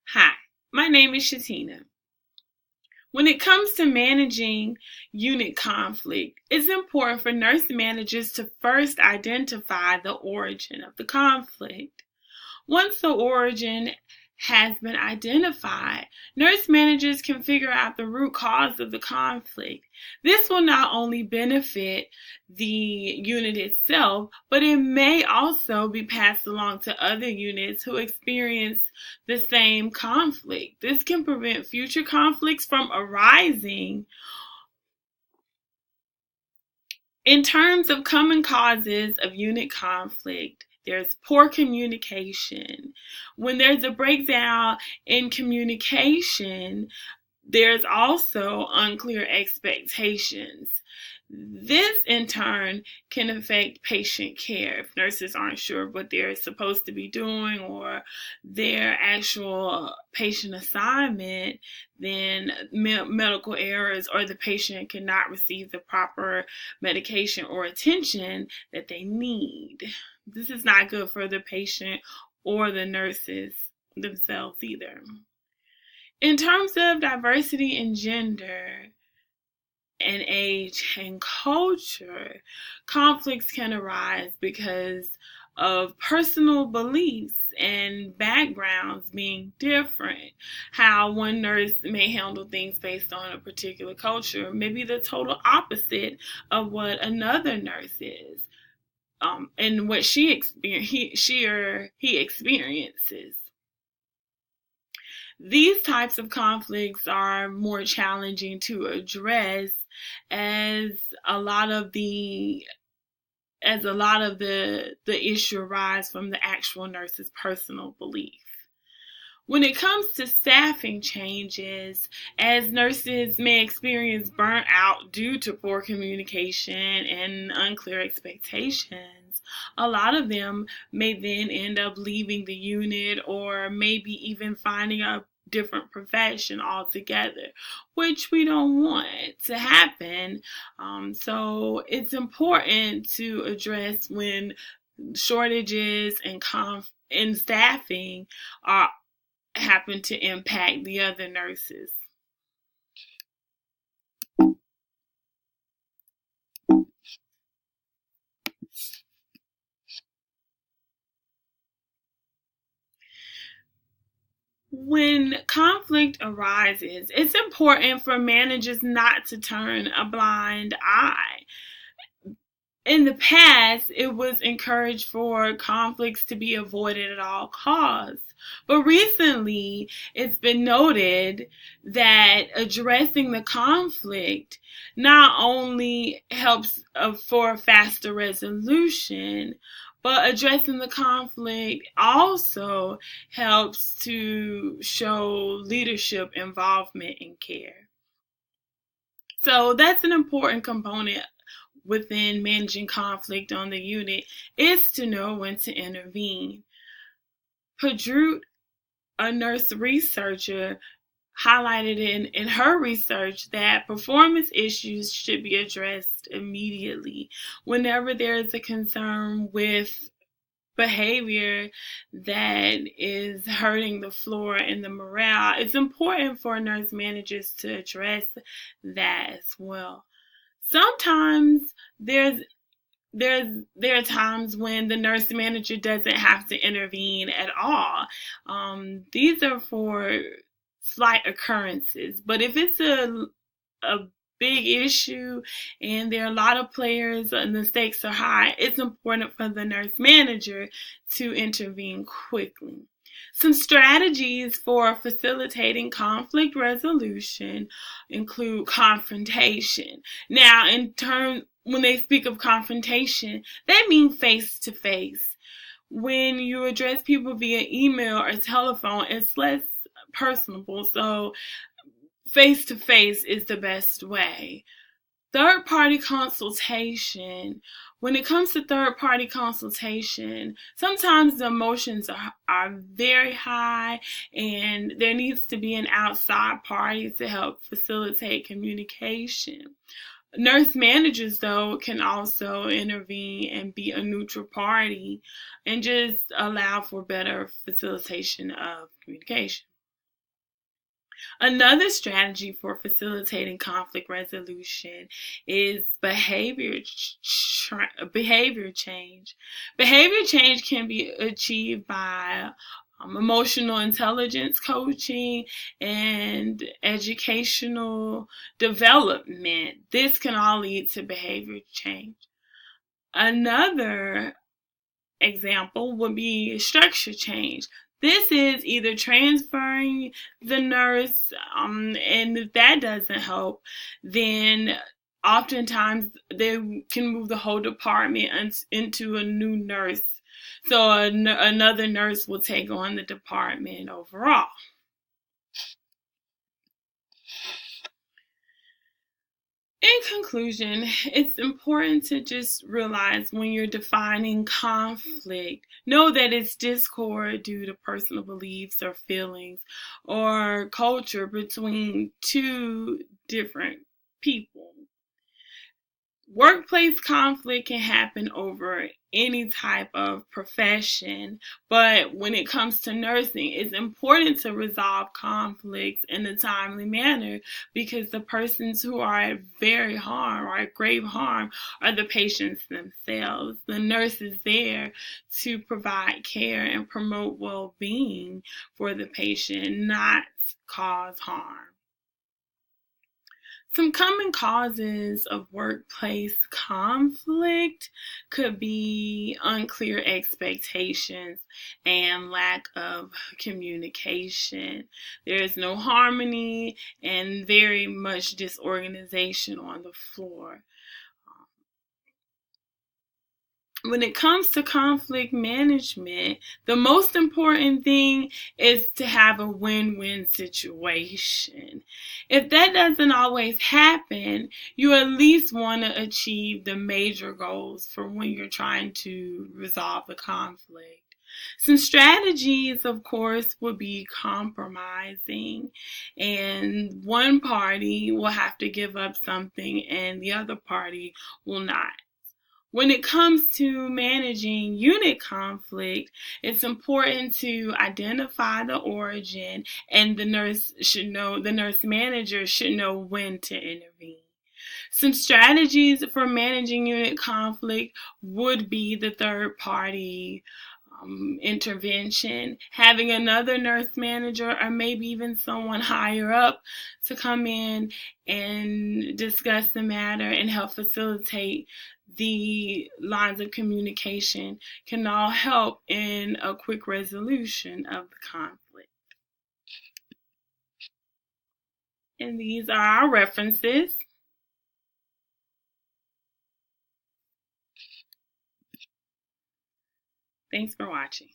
Hi, my name is Shatina. When it comes to managing unit conflict, it's important for nurse managers to first identify the origin of the conflict. Once the origin has been identified, nurse managers can figure out the root cause of the conflict. This will not only benefit the unit itself, but it may also be passed along to other units who experience the same conflict. This can prevent future conflicts from arising. In terms of common causes of unit conflict, there's poor communication. When there's a breakdown in communication, there's also unclear expectations. This, in turn, can affect patient care if nurses aren't sure what they're supposed to be doing or their actual patient assignment. Then medical errors or the patient cannot receive the proper medication or attention that they need. This is not good for the patient or the nurses themselves either. In terms of diversity in gender and age and culture, conflicts can arise because of personal beliefs and backgrounds being different. How one nurse may handle things based on a particular culture may be the total opposite of what another nurse is, and what she or he experiences. These types of conflicts are more challenging to address as a lot of the issue arise from the actual nurse's personal belief. When it comes to staffing changes, as nurses may experience burnout due to poor communication and unclear expectations, a lot of them may then end up leaving the unit or maybe even finding a different profession altogether, which we don't want to happen. So it's important to address when shortages and staffing are happen to impact the other nurses. When conflict arises, it's important for managers not to turn a blind eye. In the past, it was encouraged for conflicts to be avoided at all costs. But recently, it's been noted that addressing the conflict not only helps for a faster resolution, but addressing the conflict also helps to show leadership involvement in care. So that's an important component within managing conflict on the unit, is to know when to intervene. Padrut, a nurse researcher, highlighted in her research that performance issues should be addressed immediately. Whenever there is a concern with behavior that is hurting the floor and the morale, it's important for nurse managers to address that as well. Sometimes there are times when the nurse manager doesn't have to intervene at all. These are for slight occurrences, but if it's a big issue and there are a lot of players and the stakes are high, it's important for the nurse manager to intervene quickly. Some strategies for facilitating conflict resolution include confrontation. Now, when they speak of confrontation, they mean face to face. When you address people via email or telephone, it's less personable, so face to face is the best way. Third party consultation. When it comes to third party consultation, sometimes the emotions are very high and there needs to be an outside party to help facilitate communication. Nurse managers, though, can also intervene and be a neutral party and just allow for better facilitation of communication. Another strategy for facilitating conflict resolution is behavior change. Behavior change can be achieved by emotional intelligence coaching and educational development. This can all lead to behavior change. Another example would be structure change. This is either transferring the nurse, and if that doesn't help, then oftentimes they can move the whole department into a new nurse. So another nurse will take on the department overall. In conclusion, it's important to just realize when you're defining conflict, know that it's discord due to personal beliefs or feelings or culture between two different people. Workplace conflict can happen over any type of profession, but when it comes to nursing, it's important to resolve conflicts in a timely manner because the persons who are at very harm or at grave harm are the patients themselves. The nurse is there to provide care and promote well-being for the patient, not cause harm. Some common causes of workplace conflict could be unclear expectations and lack of communication. There is no harmony and very much disorganization on the floor. When it comes to conflict management, the most important thing is to have a win-win situation. If that doesn't always happen, you at least want to achieve the major goals for when you're trying to resolve the conflict. Some strategies, of course, would be compromising, and one party will have to give up something and the other party will not. When it comes to managing unit conflict, it's important to identify the origin, and the nurse manager should know when to intervene. Some strategies for managing unit conflict would be the third party intervention, having another nurse manager or maybe even someone higher up to come in and discuss the matter and help facilitate the lines of communication can all help in a quick resolution of the conflict. And these are our references. Thanks for watching.